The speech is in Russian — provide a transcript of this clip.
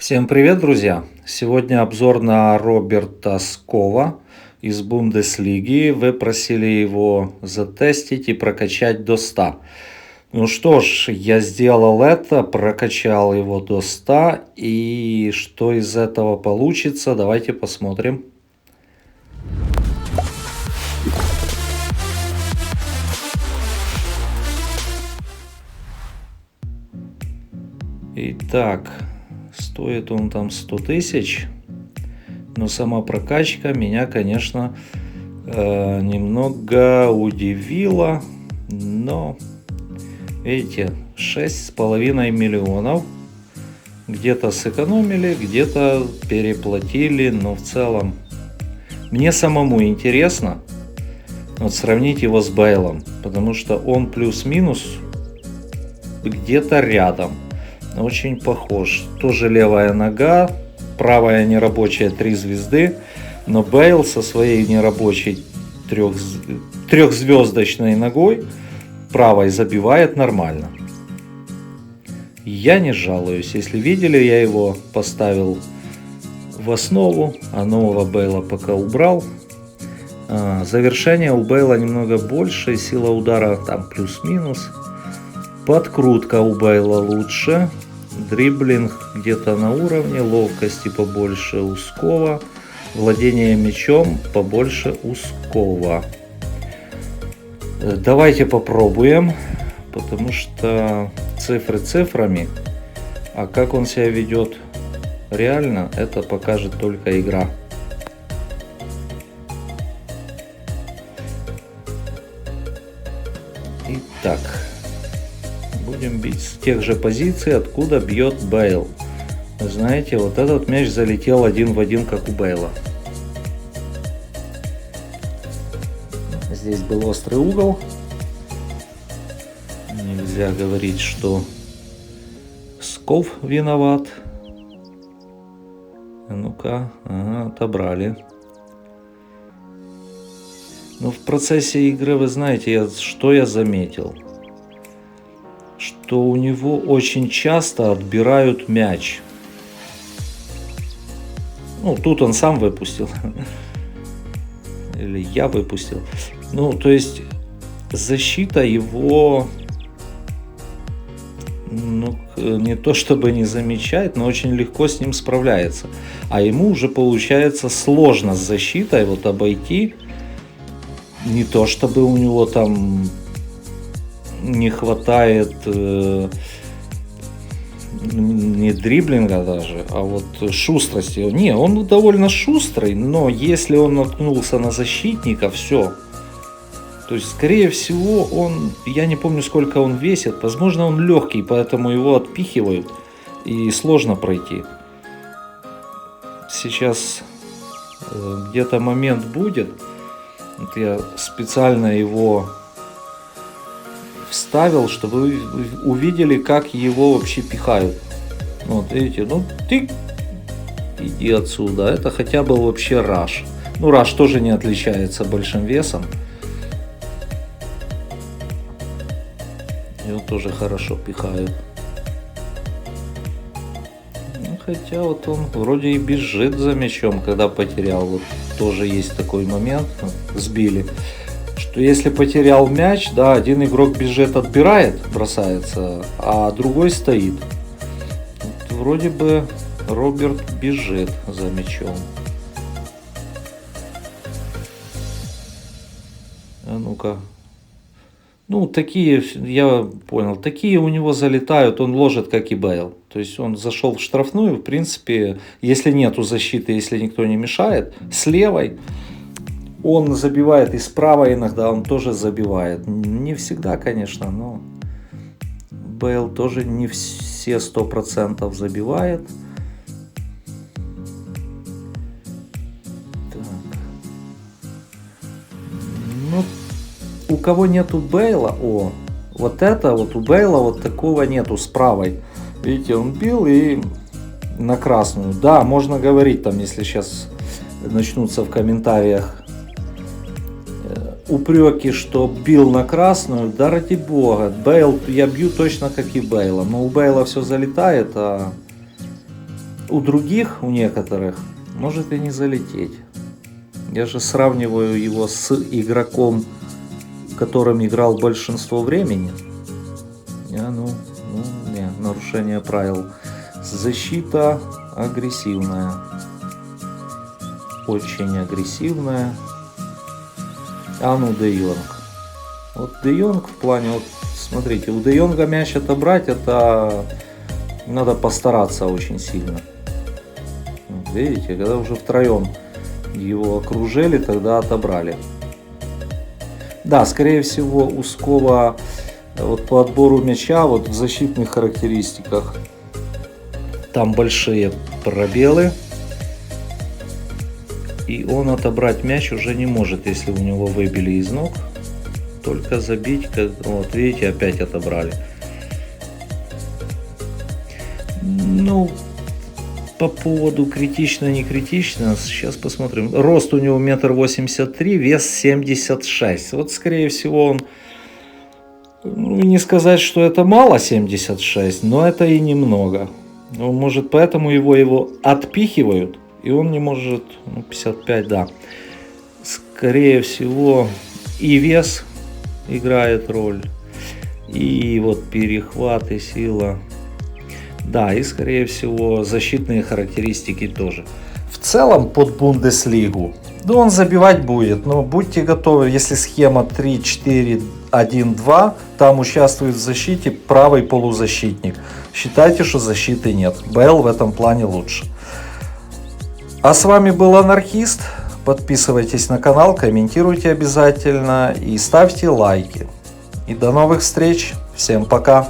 Всем привет, друзья! Сегодня обзор на Роберта Скова из Бундеслиги. Вы просили его затестить и прокачать до 100. Ну что ж, я сделал это, прокачал его до 100. И что из этого получится, давайте посмотрим. Итак, стоит он там 100 тысяч, но сама прокачка меня, конечно, немного удивила. Но, видите, 6,5 миллионов. Где-то сэкономили, где-то переплатили, но в целом мне самому интересно вот сравнить его с Бейлом, потому что он плюс-минус где-то рядом. Очень похож. Тоже левая нога, правая нерабочая 3 звезды, но Бейл со своей нерабочей трехзвездочной ногой правой забивает нормально. Я не жалуюсь. Если видели, я его поставил в основу, а нового Бейла пока убрал. Завершение у Бейла немного больше, сила удара там плюс-минус. Подкрутка у Бейла лучше, дриблинг где-то на уровне, ловкости побольше у Скова, владение мячом побольше у Скова. Давайте попробуем, потому что цифры цифрами, а как он себя ведет реально, это покажет только игра. Итак. Будем бить с тех же позиций, откуда бьет Бейл. Вы знаете, вот этот мяч залетел один в один, как у Бейла. Здесь был острый угол. Нельзя говорить, что Сков виноват. Ну-ка, ага, отобрали. Но в процессе игры, вы знаете, что я заметил? Что у него очень часто отбирают мяч. Ну, тут он сам выпустил. Или я выпустил. Ну, то есть защита его, ну, не то чтобы не замечает, но очень легко с ним справляется. А ему уже получается сложно с защитой вот обойти. Не то чтобы у него там не хватает не дриблинга даже, а вот шустрости. Не, он довольно шустрый, но если он наткнулся на защитника, все. То есть, скорее всего, он, я не помню, сколько он весит, возможно, он легкий, поэтому его отпихивают и сложно пройти. Сейчас где-то момент будет. Вот я специально его вставил, чтобы вы увидели, как его вообще пихают. Вот видите, ну ты иди отсюда. Это хотя бы вообще Раш. Ну, Раш тоже не отличается большим весом. Его тоже хорошо пихают. Ну, хотя вот он вроде и бежит за мячом, когда потерял. Вот тоже есть такой момент. Сбили. Что если потерял мяч, да, один игрок бежит, отбирает, бросается, а другой стоит. Вот вроде бы Роберт бежит за мячом. А ну-ка. Ну, такие, я понял, такие у него залетают, он ложит, как и Бейл. То есть он зашел в штрафную, в принципе, если нету защиты, если никто не мешает, с левой. Он забивает и справа иногда он тоже забивает. Не всегда, конечно, но Бейл тоже не все 100% забивает. Так. Ну, у кого нету Бейла, вот это вот у Бейла вот такого нету с правой. Видите, он бил и на красную. Да, можно говорить там, если сейчас начнутся в комментариях упреки, что бил на красную, да ради бога, Бейл, я бью точно как и Бейла, но у Бейла все залетает, а у других, у некоторых, может и не залететь. Я же сравниваю его с игроком, которым играл большинство времени. Не, нарушение правил. Защита агрессивная. Очень агрессивная. Де Йонг. Вот Де Йонг в плане, вот смотрите, у Де Йонга мяч отобрать, это надо постараться очень сильно. Видите, когда уже втроем его окружили, тогда отобрали. Да, скорее всего, у Скова вот по отбору мяча, вот в защитных характеристиках, там большие пробелы. И он отобрать мяч уже не может, если у него выбили из ног. Только забить, вот видите, опять отобрали. Ну, по поводу критично, не критично, сейчас посмотрим. Рост у него 1,83 м, вес 76. Вот, скорее всего, он, ну, не сказать, что это мало 76, но это и немного. Ну, может, поэтому его отпихивают, и он не может, 55, да. Скорее всего, и вес играет роль, и вот перехват, и сила. Да, и скорее всего защитные характеристики тоже. В целом под Бундеслигу, ну, он забивать будет, но будьте готовы, если схема 3-4-1-2, там участвует в защите правый полузащитник. Считайте, что защиты нет. Бейл в этом плане лучше. А с вами был Анархист. Подписывайтесь на канал, комментируйте обязательно и ставьте лайки. И до новых встреч. Всем пока.